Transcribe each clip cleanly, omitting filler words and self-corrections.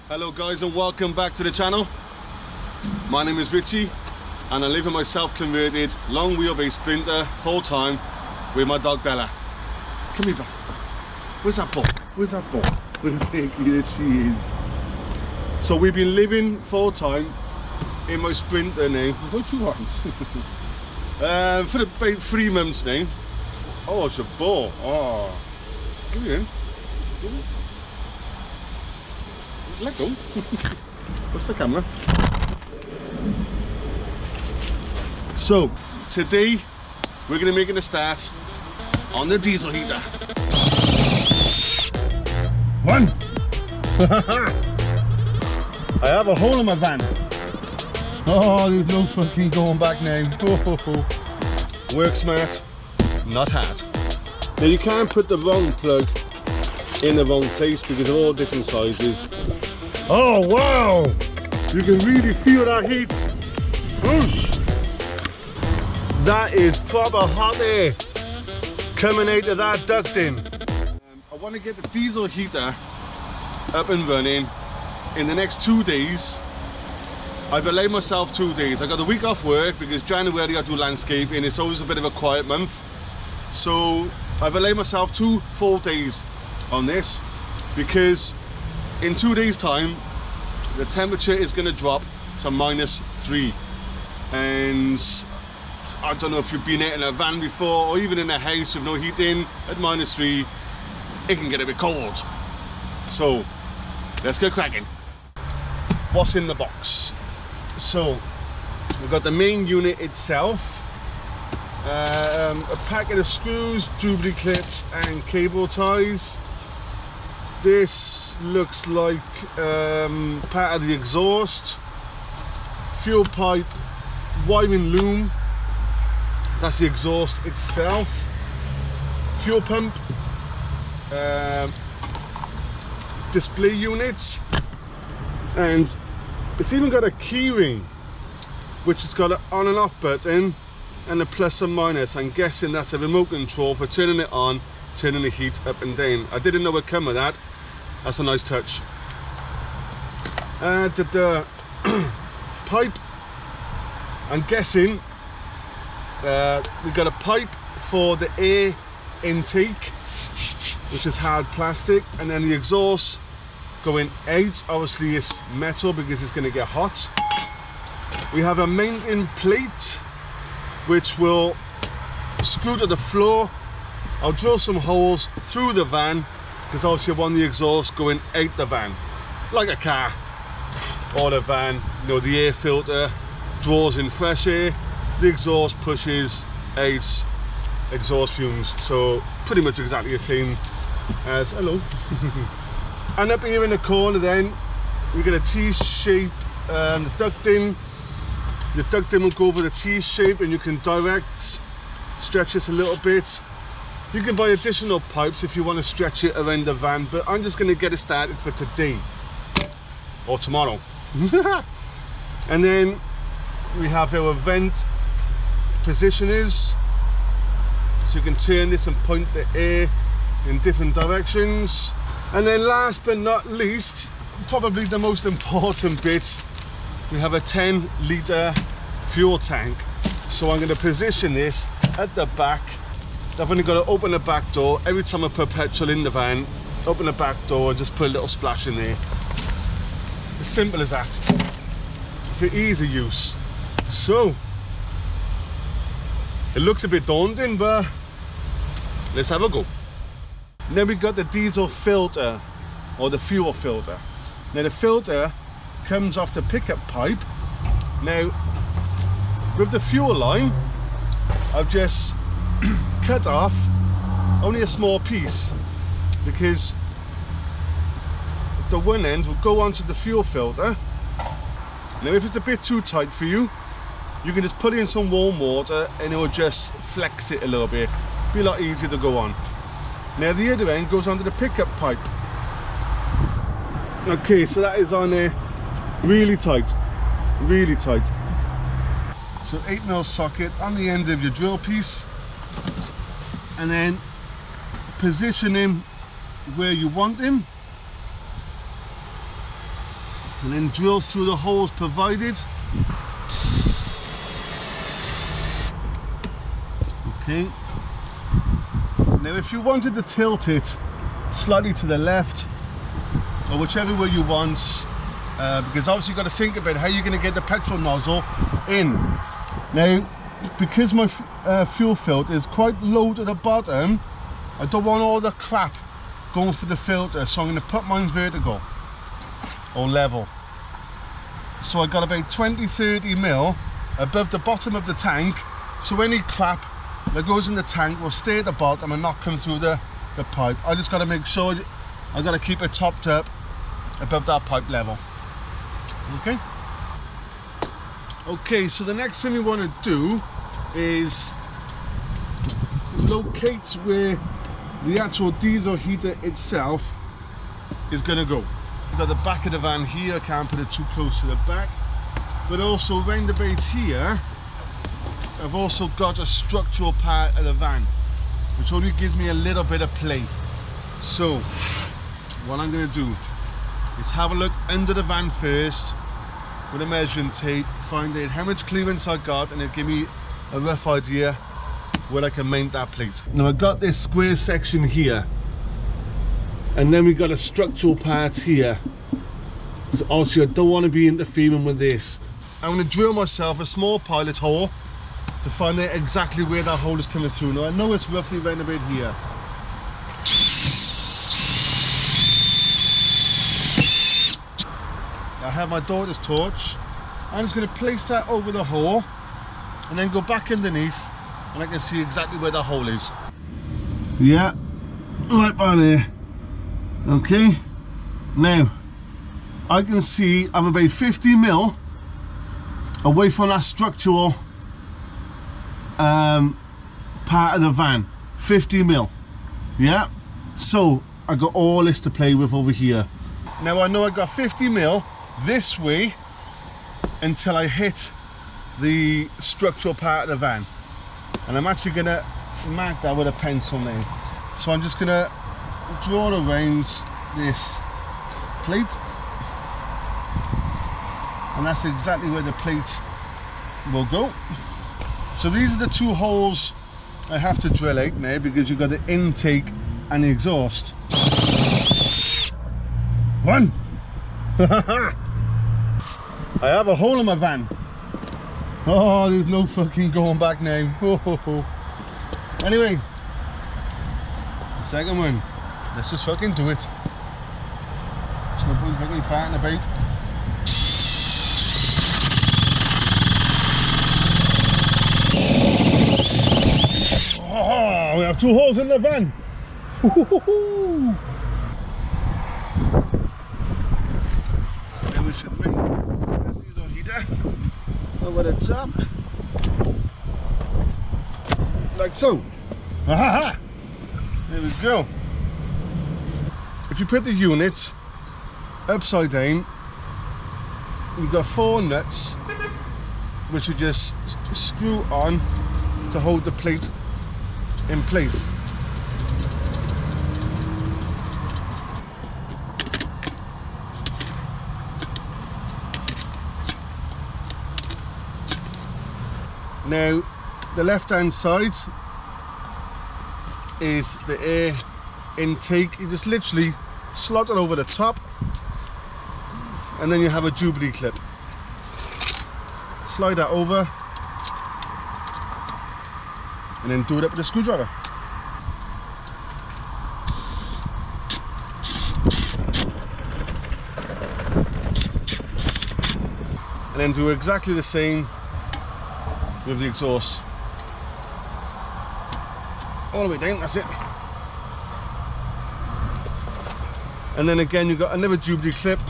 Hello guys and welcome back to the channel. My name is Richie and I live in my self-converted long wheelbase Sprinter full-time with my dog Bella. Come here, Bella. Where's that ball? Where's that ball? Here she is. So we've been living full-time in my Sprinter now. What do you want? For about 3 months now. Oh, it's a ball. Oh, give it in. Let go. What's the camera? So today we're going to make a start on the diesel heater. One. I have a hole in my van. Oh, there's no fucking going back now. Work smart, not hard. Now you can't put the wrong plug in the wrong place because they're all different sizes. Oh wow! You can really feel that heat. Whoosh! That is proper hot air coming out of that ducting. I want to get the diesel heater up and running in the next 2 days. I've allowed myself 2 days. I got a week off work because January I do landscaping. It's always a bit of a quiet month. So I've allowed myself 2 full days on this because in 2 days time the temperature is going to drop to -3, and I don't know if you've been out in a van before or even in a house with no heating. At -3 it can get a bit cold, so let's get cracking. What's in the box? So we've got the main unit itself, a packet of screws, jubilee clips and cable ties. This looks like part of the exhaust, fuel pipe, wiring loom, that's the exhaust itself, fuel pump, display unit, and it's even got a key ring which has got an on and off button and a plus and minus. I'm guessing that's a remote control for turning it on, turning the heat up and down. I didn't know it come with that. That's a nice touch. The pipe, I'm guessing we've got a pipe for the air intake, which is hard plastic, and then the exhaust going out. Obviously it's metal because it's going to get hot. We have a mounting plate which will screw to the floor. I'll drill some holes through the van because obviously I want the exhaust going out the van, like a car or a van. You know, the air filter draws in fresh air, the exhaust pushes out exhaust fumes. So pretty much exactly the same as, hello. And up here in the corner then, we get a T-shape ducting. The ducting will go over the T-shape and you can direct, stretch this a little bit. You can buy additional pipes if you want to stretch it around the van, but I'm just going to get it started for today or tomorrow. And then we have our vent positioners, so you can turn this and point the air in different directions. And then last but not least, probably the most important bit, we have a 10-litre fuel tank. So I'm going to position this at the back. I've only got to open the back door every time I put petrol in the van. Open the back door and just put a little splash in there. As simple as that, for easy use. So it looks a bit daunting, but let's have a go. Then we've got the diesel filter or the fuel filter. Now the filter comes off the pickup pipe. Now with the fuel line, I've just cut off only a small piece because the one end will go onto the fuel filter. Now if it's a bit too tight for you, you can just put in some warm water and it will just flex it a little bit. Be a lot easier to go on. Now the other end goes onto the pickup pipe. Okay, so that is on there really tight, really tight. So 8mm socket on the end of your drill piece, and then position him where you want him. and then drill through the holes provided. Okay. Now if you wanted to tilt it slightly to the left or whichever way you want, because obviously you've got to think about how you're going to get the petrol nozzle in. Now because my fuel filter is quite low to the bottom, I don't want all the crap going for the filter, so I'm going to put mine vertical or level. So I got about 20-30 mil above the bottom of the tank, so any crap that goes in the tank will stay at the bottom and not come through the pipe. I just got to make sure I got to keep it topped up above that pipe level. Okay. Okay, so the next thing we want to do is locate where the actual diesel heater itself is going to go. We've got the back of the van here, I can't put it too close to the back, but also round about here I've also got a structural part of the van which only gives me a little bit of play. So what I'm going to do is have a look under the van first with a measuring tape, find out how much clearance I got, and it'll give me a rough idea where I can mount that plate. Now I've got this square section here, and then we've got a structural part here. So obviously I don't want to be interfering with this. I'm going to drill myself a small pilot hole to find out exactly where that hole is coming through. Now I know it's roughly around about here. I have my daughter's torch. I'm just going to place that over the hole and then go back underneath, and I can see exactly where that hole is. Yeah, right by there. Okay, now I can see I'm about 50 mil away from that structural part of the van. 50 mil. Yeah, so I got all this to play with over here. Now I know I got 50 mil this way until I hit the structural part of the van, and I'm actually going to mark that with a pencil now. So I'm just going to draw around this plate, and that's exactly where the plate will go. So these are the two holes I have to drill out now, because you've got the intake and the exhaust. One. I have a hole in my van. Oh, there's no fucking going back now. Anyway, the second one. Let's just fucking do it. There's no point fucking farting about. Oh, we have two holes in the van. Then we should bring the diesel heater over the top, like so. There we go. If you put the unit upside down, you've got 4 nuts which you just screw on to hold the plate in place. Now the left hand side is the air intake. You just literally slot it over the top, and then you have a Jubilee clip. Slide that over and then do it up with a screwdriver. And then do exactly the same with the exhaust. All the way down, that's it. And then again you've got another Jubilee clip.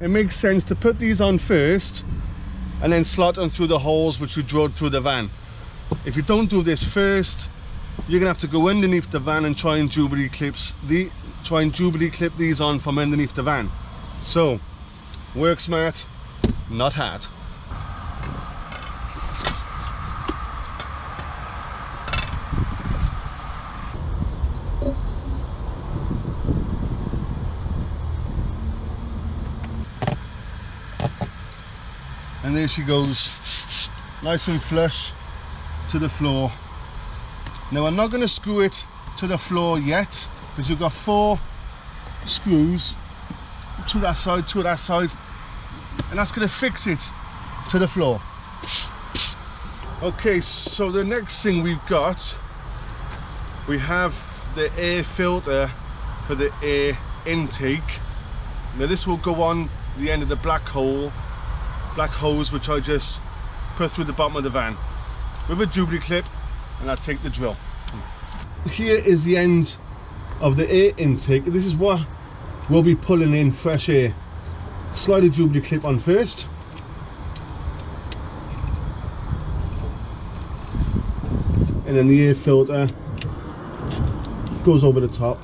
It makes sense to put these on first and then slot them through the holes which we drilled through the van. If you don't do this first, you're gonna have to go underneath the van and try and Jubilee clip these on from underneath the van. So work smart, not hard. And there she goes, nice and flush to the floor. Now I'm not going to screw it to the floor yet, because you've got 4 screws, 2 that side, 2 that side, and that's going to fix it to the floor. Okay, so the next thing we have the air filter for the air intake. Now this will go on the end of the black hose, which I just put through the bottom of the van with a Jubilee clip, and I take the drill. Here is the end of the air intake. This is what we'll be pulling in fresh air. Slide the Jubilee clip on first, and then the air filter goes over the top.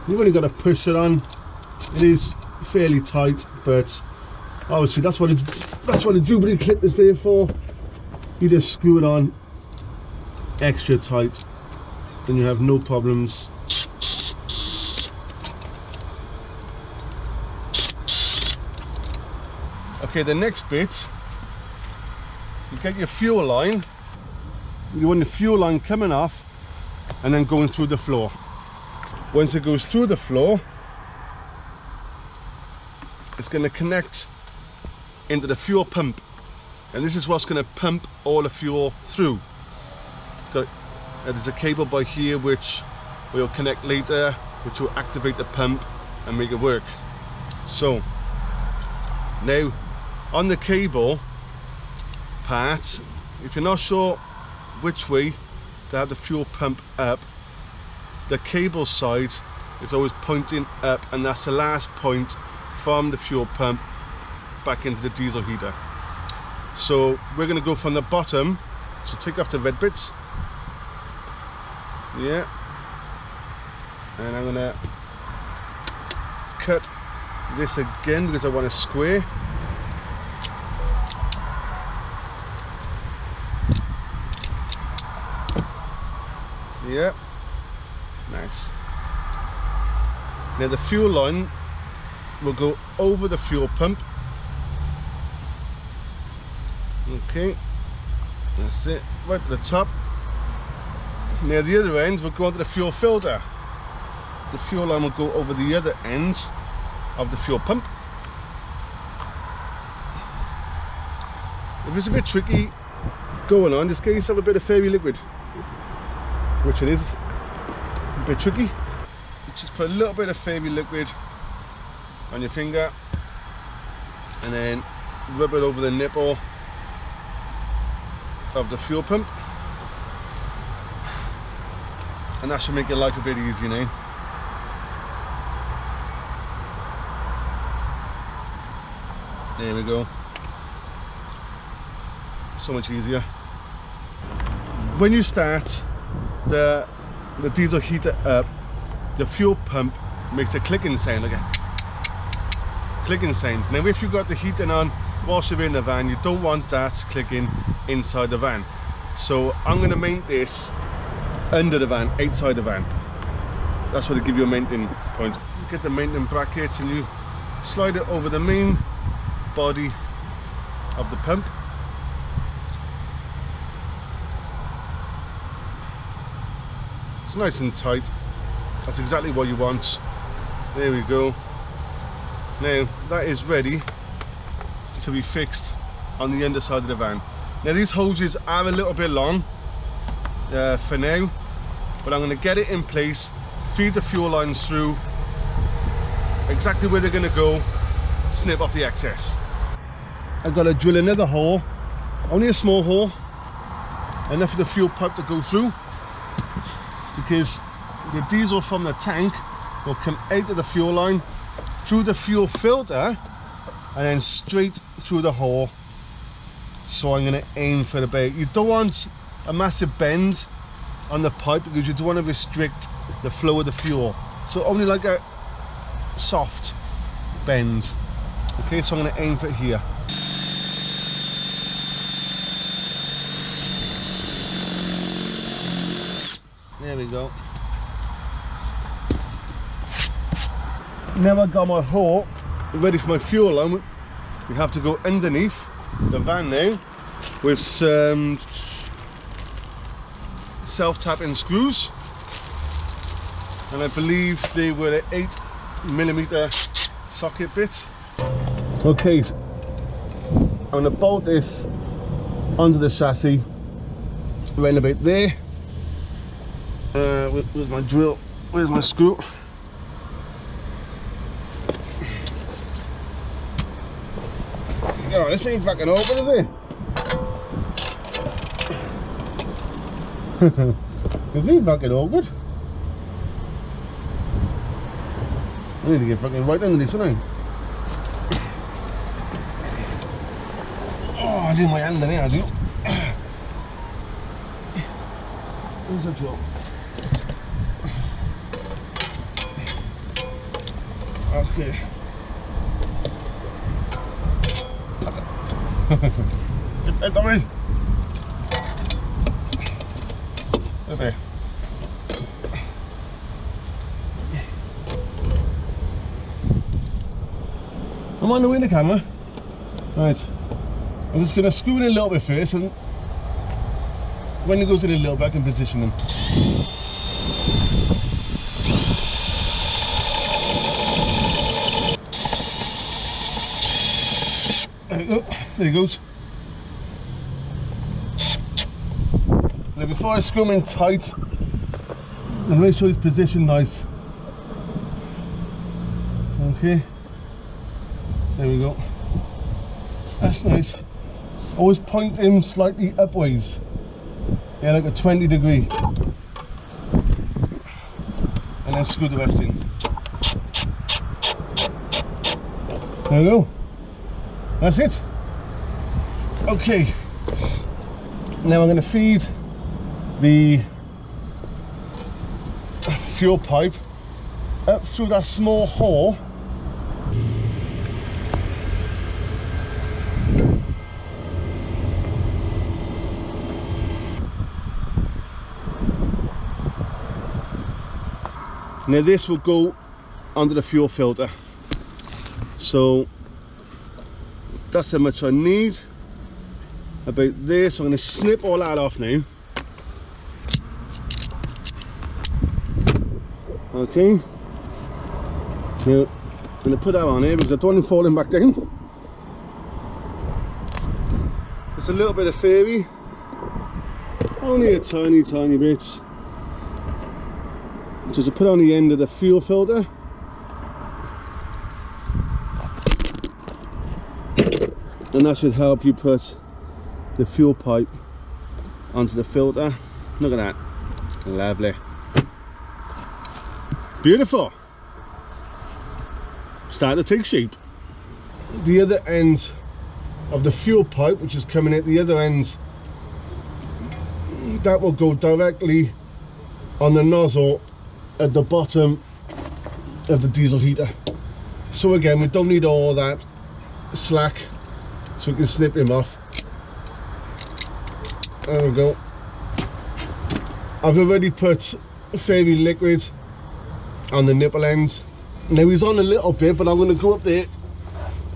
You've only got to push it on. It is fairly tight, but obviously that's what the Jubilee clip is there for. You just screw it on extra tight, then you have no problems. Okay, the next bit, you get your fuel line. You want the fuel line coming off and then going through the floor. Once it goes through the floor, it's going to connect into the fuel pump, and this is what's going to pump all the fuel through. There's a cable by here which we'll connect later, which will activate the pump and make it work. So now on the cable part, if you're not sure which way to have the fuel pump up, the cable side is always pointing up, and that's the last point from the fuel pump back into the diesel heater. So we're going to go from the bottom, so take off the red bits, yeah, and I'm going to cut this again because I want a square. Yeah, nice. Now the fuel line will go over the fuel pump. Okay, that's it, right to the top. Now the other end will go onto the fuel filter. The fuel line will go over the other end of the fuel pump. If it's a bit tricky going on, just get yourself a bit of fairy liquid, which it is a bit tricky. Just put a little bit of fairy liquid on your finger and then rub it over the nipple of the fuel pump, and that should make your life a bit easier now. There we go, so much easier. When you start the diesel heater up, the fuel pump makes a clicking sound, like a clicking sound. Now if you've got the heating on whilst you're in the van, you don't want that clicking inside the van. So I'm going to mount this under the van, outside the van. That's what will give you a mounting point. You get the mounting brackets and you slide it over the main body of the pump. It's nice and tight. That's exactly what you want. There we go. Now that is ready to be fixed on the underside of the van. Now these hoses are a little bit long for now, but I'm going to get it in place, feed the fuel lines through exactly where they're going to go, snip off the excess. I've got to drill another hole, only a small hole, enough for the fuel pipe to go through, because the diesel from the tank will come out of the fuel line, through the fuel filter, and then straight through the hole. So I'm going to aim for about, you don't want a massive bend on the pipe because you don't want to restrict the flow of the fuel. So only like a soft bend. Okay, so I'm going to aim for it here. There we go. Now I've got my hole ready for my fuel line. We have to go underneath the van now with some self-tapping screws, and I believe they were an 8mm socket bit. Okay, so I'm going to bolt this onto the chassis right about there. Where's my drill? Where's my screw? Oh, this ain't fucking open, is it? This ain't fucking awkward. I need to get fucking right under this, don't I? Oh, I did my hand in there, I do. Where's the drill? Okay. Get that away. Okay. I'm on the way in the camera. Right. I'm just going to screw in a little bit first, and when it goes in a little bit I can position them. There we go. There he goes. Now before I screw him in tight, and make sure he's positioned nice. Okay. There we go. That's nice. Always point him slightly upwards. Yeah, like a 20 degree. And then screw the rest in. There we go. That's it. Okay. Now I'm going to feed the fuel pipe up through that small hole. Now this will go under the fuel filter. So that's how much I need. About there, so I'm going to snip all that off now. Okay. Now I'm going to put that on here because I don't want it falling back down. It's a little bit of fairy, only a tiny bit. Just to put on the end of the fuel filter. And that should help you put the fuel pipe onto the filter. Look at that. Lovely. Beautiful. Starting to take shape. The other end of the fuel pipe, which is coming out the other end, that will go directly on the nozzle at the bottom of the diesel heater. So again, we don't need all that slack, so we can snip him off. There we go. I've already put fairy liquid on the nipple ends. Now he's on a little bit, but I'm going to go up there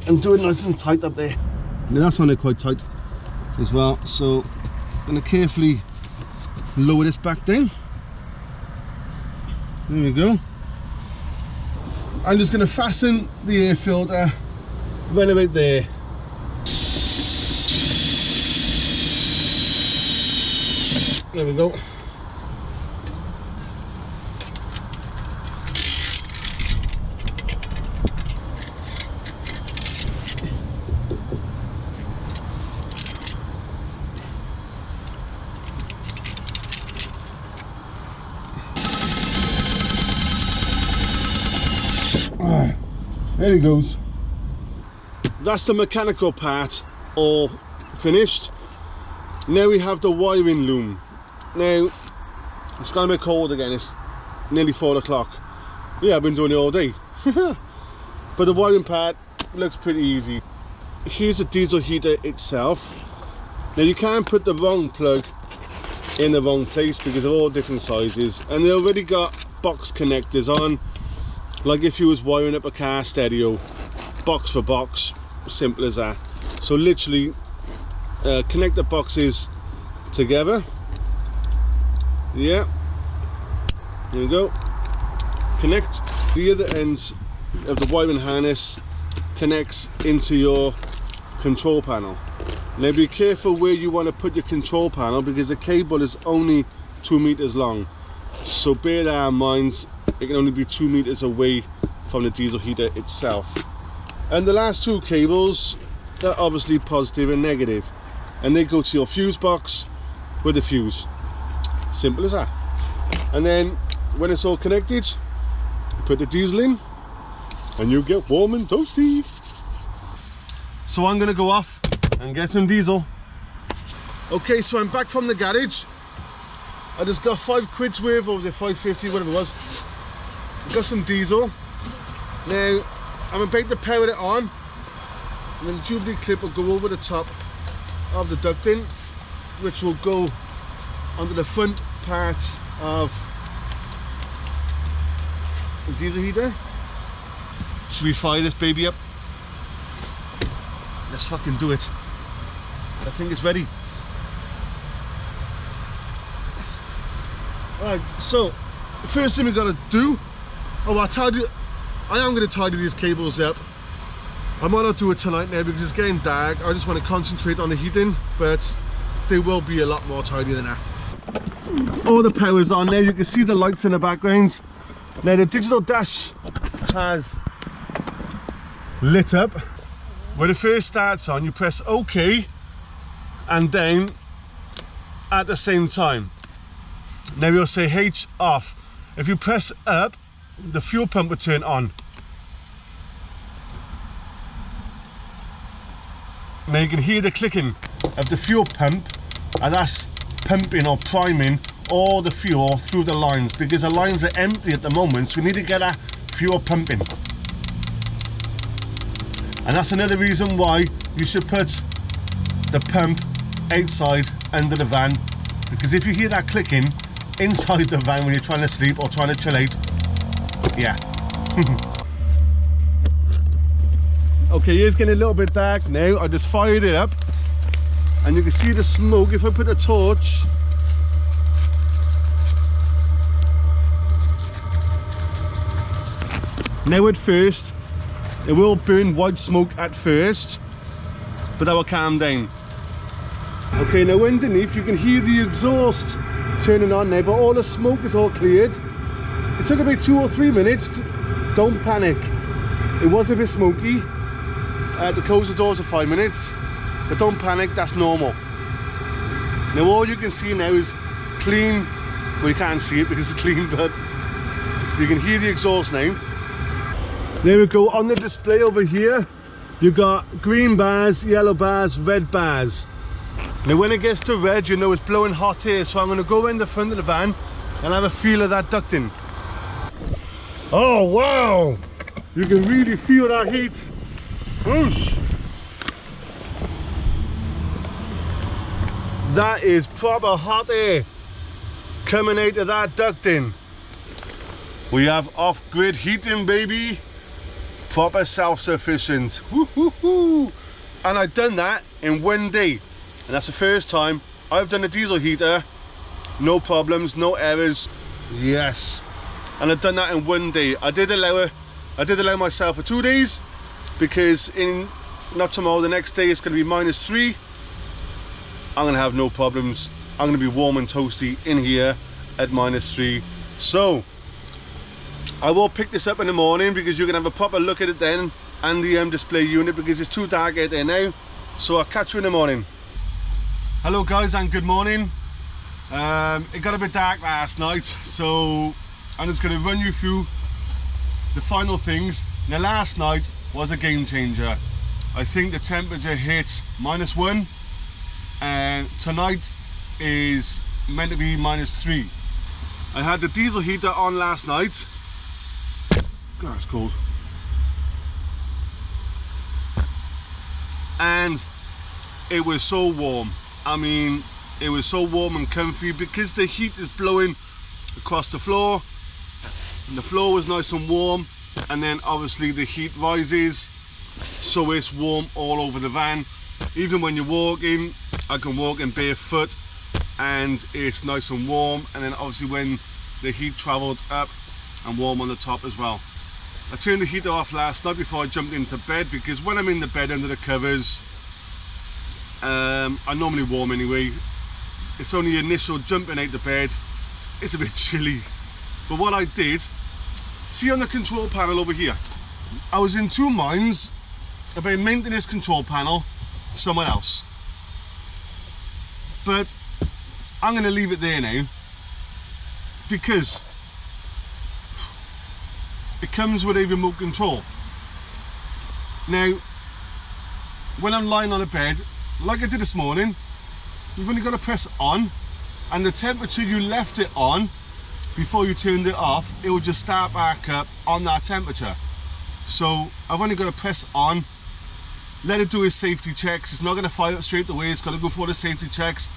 and do it nice and tight up there. Now that's on it quite tight as well, so I'm going to carefully lower this back down. There we go. I'm just going to fasten the air filter right about there. There we go. There he goes. That's the mechanical part all finished. Now we have the wiring loom. Now It's gone a bit cold again. It's nearly 4 o'clock. Yeah, I've been doing it all day. But the wiring part looks pretty easy. Here's the diesel heater itself. Now you can't put the wrong plug in the wrong place because they're all different sizes, and they already got box connectors on, like if you was wiring up a car stereo, box for box, simple as that. So literally connect the boxes together. Yeah, there we go. Connect. The other ends of the wiring harness connects into your control panel. Now be careful where you want to put your control panel because the cable is only 2 meters long. So bear that in mind, it can only be 2 meters away from the diesel heater itself. And the last two cables are obviously positive and negative, and they go to your fuse box with the fuse. Simple as that. And then when it's all connected, you put the diesel in and you get warm and toasty. So I'm gonna go off and get some diesel. Okay, so I'm back from the garage. I just got 5 quid's worth, or was it 5.50, whatever it was. Got some diesel. Now I'm about to power it on, and then the Jubilee clip will go over the top of the ducting, which will go onto the front part of the diesel heater. Should we fire this baby up? Let's fucking do it. I think it's ready. Yes. Alright, so the first thing we gotta do, I am gonna tidy these cables up. I might not do it tonight now because it's getting dark. I just want to concentrate on the heating, but they will be a lot more tidy than that. All the power's on now. You can see the lights in the background. Now the digital dash has lit up. When it first starts on, you press OK and down at the same time. Now you'll say H off. If you press up, the fuel pump will turn on. Now you can hear the clicking of the fuel pump, and that's pumping or priming all the fuel through the lines, because the lines are empty at the moment, so we need to get that fuel pumping. And that's another reason why you should put the pump outside under the van, because if you hear that clicking inside the van when you're trying to sleep or trying to chill out, yeah. Okay, it's getting a little bit dark now. I just fired it up and you can see the smoke. If I put a torch, now at first it will burn white smoke at first, but that will calm down. Okay, now underneath you can hear the exhaust turning on now, but all the smoke is all cleared. It took about 2 or 3 minutes. Don't panic. It was a bit smoky. I had to close the doors for 5 minutes, but don't panic, that's normal. Now all you can see now is clean. Well, you can't see it because it's clean, but you can hear the exhaust now. There we go. On the display over here, you got green bars, yellow bars, red bars. Now when it gets to red, you know it's blowing hot air, so I'm going to go around the front of the van and have a feel of that ducting. Oh wow! You can really feel that heat. Whoosh! That is proper hot air coming out of that ducting. We have off-grid heating, baby. Proper self-sufficient. Woo-hoo-hoo. And I've done that in 1 day. And that's the first time I've done a diesel heater. No problems, no errors. Yes. And I've done that in 1 day. I did allow myself for 2 days, because not tomorrow, the next day it's going to be -3. I'm going to have no problems. I'm going to be warm and toasty in here at -3. So I will pick this up in the morning, because you can have a proper look at it then, and the display unit, because it's too dark out there now. So I'll catch you in the morning. Hello guys, and good morning. It got a bit dark last night, so I'm just going to run you through the final things. Now last night was a game changer. I think the temperature hit -1, and tonight is meant to be -3. I had the diesel heater on last night. God, it's cold. And it was so warm. I mean, it was so warm and comfy because the heat is blowing across the floor, and the floor was nice and warm, and then obviously the heat rises, so it's warm all over the van. Even when you're walking, I can walk in barefoot and it's nice and warm, and then obviously when the heat traveled up and warm on the top as well. I turned the heater off last night before I jumped into bed, because when I'm in the bed under the covers, I'm normally warm anyway. It's only the initial jumping out the bed, it's a bit chilly. But what I did, see on the control panel over here, I was in two minds about mounting this control panel somewhere else, but I'm going to leave it there now because it comes with a remote control. Now, when I'm lying on a bed, like I did this morning, you've only got to press on, and the temperature you left it on before you turned it off, it will just start back up on that temperature. So I've only got to press on, let it do its safety checks. It's not going to fire it straight away, it's got to go for the safety checks,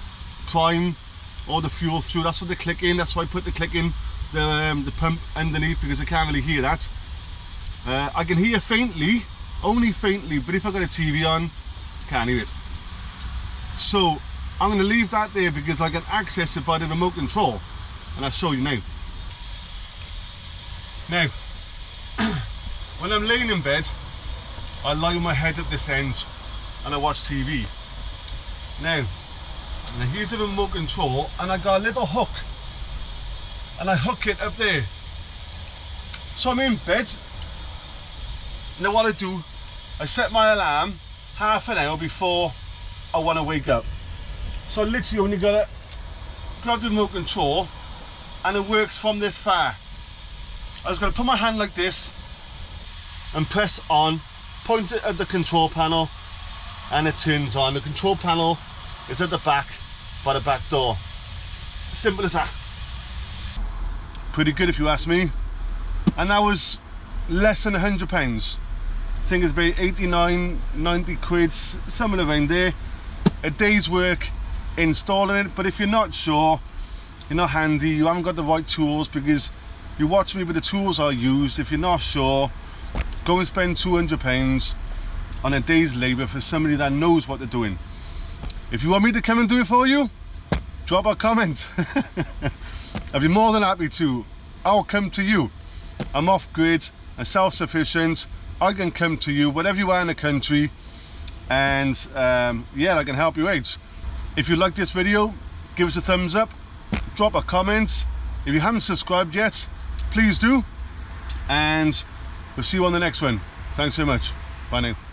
prime all the fuel through. That's what they click in, that's why I put the click in the pump underneath, because I can't really hear that. I can hear faintly, only faintly, but if I've got a TV on, I can't hear it. So I'm going to leave that there because I can access it by the remote control, and I'll show you now. Now, when I'm laying in bed, I lie my head at this end and I watch TV. Now here's the remote control, and I got a little hook, and I hook it up there. So I'm in bed. Now what I do, I set my alarm half an hour before I want to wake up. So I literally only got to grab the remote control, and it works from this far. I was going to put my hand like this and press on, point it at the control panel, and it turns on. The control panel is at the back by the back door. Simple as that. Pretty good if you ask me. And that was less than £100. I think it's about 89, 90 quid, somewhere around there. A day's work installing it. But if you're not sure, you're not handy, you haven't got the right tools, because you watch me with the tools I used, if you're not sure, go and spend £200 on a day's labour for somebody that knows what they're doing. If you want me to come and do it for you, drop a comment. I'd be more than happy to. I'll come to you. I'm off-grid and self-sufficient. I can come to you wherever you are in the country, and yeah, I can help you out. If you like this video, give us a thumbs up, drop a comment. If you haven't subscribed yet, please do, and we'll see you on the next one. Thanks so much. Bye now.